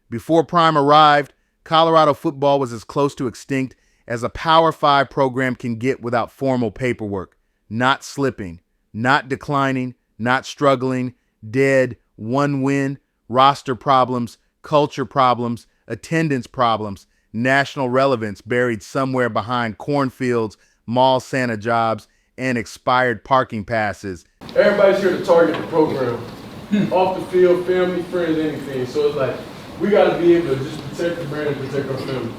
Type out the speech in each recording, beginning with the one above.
Before Prime arrived, Colorado football was as close to extinct as a Power 5 program can get without formal paperwork. Not slipping, not declining, not struggling, dead, one win, roster problems, culture problems, attendance problems, national relevance buried somewhere behind cornfields, mall Santa jobs, and expired parking passes. Everybody's here to target the program. Off the field, family, friends, anything. So it's like, we got to be able to just protect the brand and protect our family.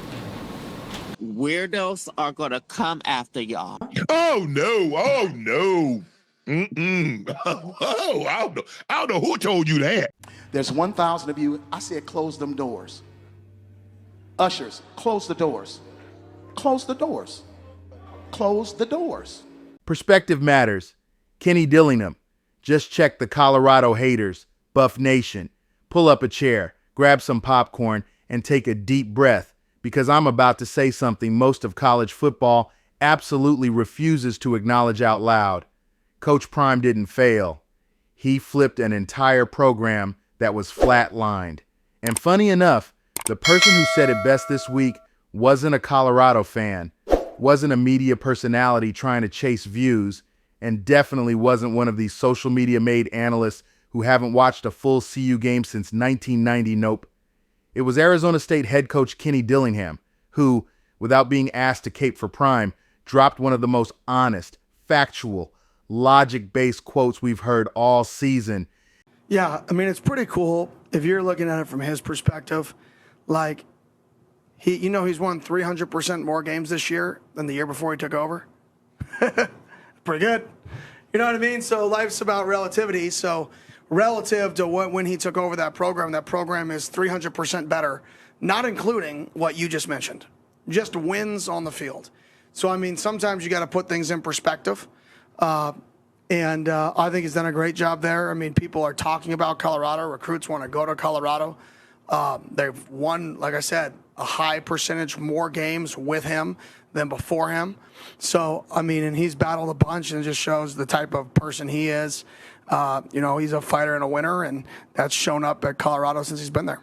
Weirdos are going to come after y'all. Oh, no. Oh, no. Mm-mm. Oh, I don't know who told you that. There's 1,000 of you. I said close them doors. Ushers, close the doors. Close the doors. Close the doors. Perspective matters. Kenny Dillingham. Just check the Colorado haters. Buff Nation. Pull up a chair, grab some popcorn, and take a deep breath, because I'm about to say something most of college football absolutely refuses to acknowledge out loud. Coach Prime didn't fail. He flipped an entire program that was flatlined. And funny enough, the person who said it best this week wasn't a Colorado fan, wasn't a media personality trying to chase views, and definitely wasn't one of these social media-made analysts who haven't watched a full CU game since 1990. Nope. It was Arizona State head coach Kenny Dillingham, who, without being asked to cape for Prime, dropped one of the most honest, factual, logic-based quotes we've heard all season. Yeah, I mean, it's pretty cool if you're looking at it from his perspective. Like, he's won 300% more games this year than the year before he took over. Pretty good. You know what I mean? So life's about relativity. So relative to when he took over that program is 300% better, not including what you just mentioned, just wins on the field. So, I mean, sometimes you got to put things in perspective. And I think he's done a great job there. I mean, people are talking about Colorado. Recruits want to go to Colorado. They've won, like I said, a high percentage more games with him than before him. So, I mean, and he's battled a bunch, and it just shows the type of person he is. He's a fighter and a winner, and that's shown up at Colorado since he's been there.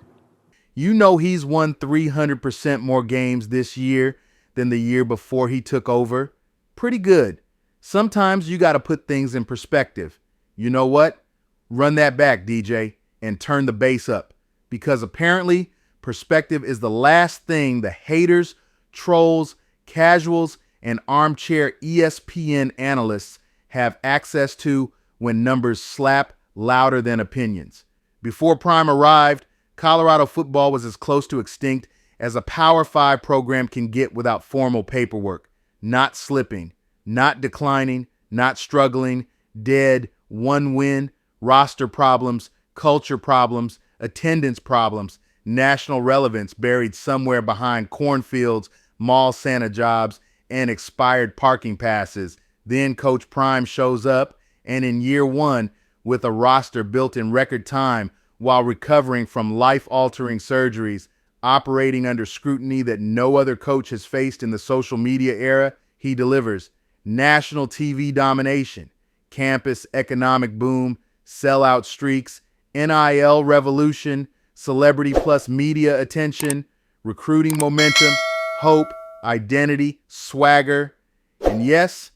You know he's won 300% more games this year than the year before he took over. Pretty good. Sometimes you got to put things in perspective. You know what? Run that back, DJ, and turn the bass up. Because apparently, perspective is the last thing the haters, trolls, casuals, and armchair ESPN analysts have access to when numbers slap louder than opinions. Before Prime arrived, Colorado football was as close to extinct as a Power 5 program can get without formal paperwork. Not slipping, not declining, not struggling, dead, one win, roster problems, culture problems, attendance problems, national relevance buried somewhere behind cornfields, mall Santa jobs, and expired parking passes. Then Coach Prime shows up, and in year one, with a roster built in record time while recovering from life-altering surgeries, operating under scrutiny that no other coach has faced in the social media era, he delivers national TV domination, campus economic boom, sellout streaks, NIL revolution, celebrity plus media attention, recruiting momentum, hope, identity, swagger, and yes,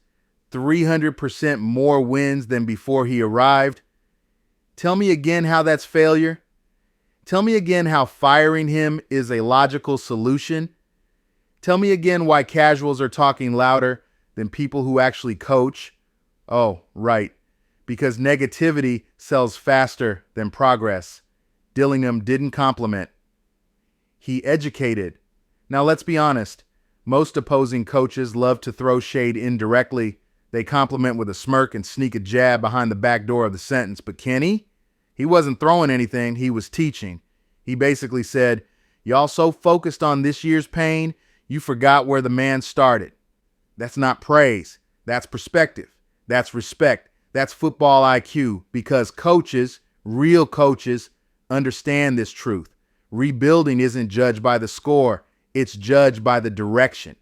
300% more wins than before he arrived. Tell me again how that's failure. Tell me again how firing him is a logical solution. Tell me again why casuals are talking louder than people who actually coach. Oh, right. Because negativity sells faster than progress. Dillingham didn't compliment. He educated. Now let's be honest. Most opposing coaches love to throw shade indirectly. They compliment with a smirk and sneak a jab behind the back door of the sentence. But Kenny, he wasn't throwing anything, he was teaching. He basically said, y'all so focused on this year's pain, you forgot where the man started. That's not praise. That's perspective. That's respect. That's football IQ, because coaches, real coaches, understand this truth. Rebuilding isn't judged by the score. It's judged by the direction.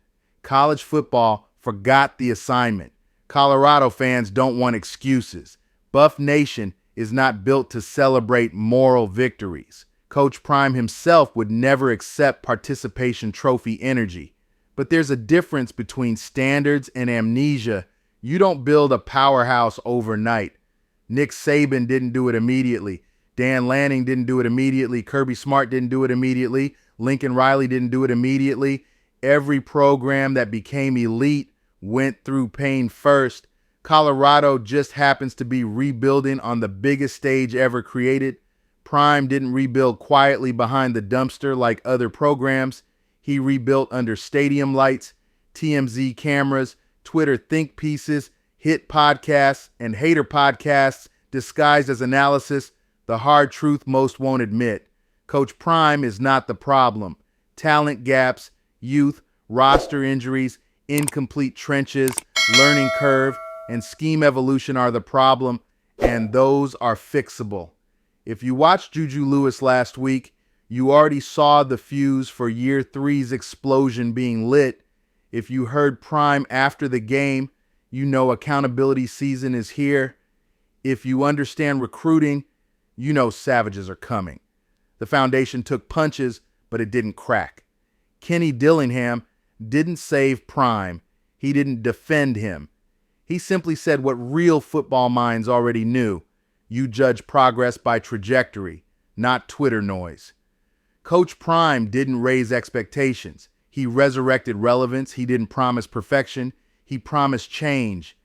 College football forgot the assignment. Colorado fans don't want excuses. Buff Nation is not built to celebrate moral victories. Coach Prime himself would never accept participation trophy energy. But there's a difference between standards and amnesia. You don't build a powerhouse overnight. Nick Saban didn't do it immediately. Dan Lanning didn't do it immediately. Kirby Smart didn't do it immediately. Lincoln Riley didn't do it immediately. Every program that became elite went through pain first. Colorado just happens to be rebuilding on the biggest stage ever created. Prime didn't rebuild quietly behind the dumpster like other programs. He rebuilt under stadium lights, TMZ cameras, Twitter think pieces, hit podcasts, and hater podcasts disguised as analysis, the hard truth most won't admit. Coach Prime is not the problem. Talent gaps, youth, roster injuries, incomplete trenches, learning curve, and scheme evolution are the problem, and those are fixable. If you watched Juju Lewis last week, you already saw the fuse for year 3's explosion being lit. If you heard Prime after the game, you know accountability season is here. If you understand recruiting, you know savages are coming. The foundation took punches, but it didn't crack. Kenny Dillingham didn't save Prime. He didn't defend him. He simply said what real football minds already knew. You judge progress by trajectory, not Twitter noise. Coach Prime didn't raise expectations. He resurrected relevance. He didn't promise perfection. He promised change,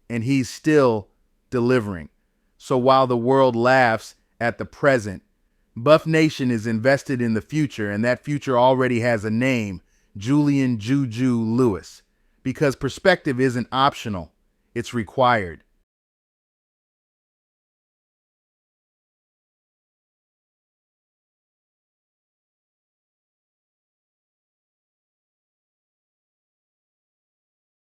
and he's still delivering. So while the world laughs at the present, Buff Nation is invested in the future, and that future already has a name, Julian Juju Lewis, because perspective isn't optional, it's required.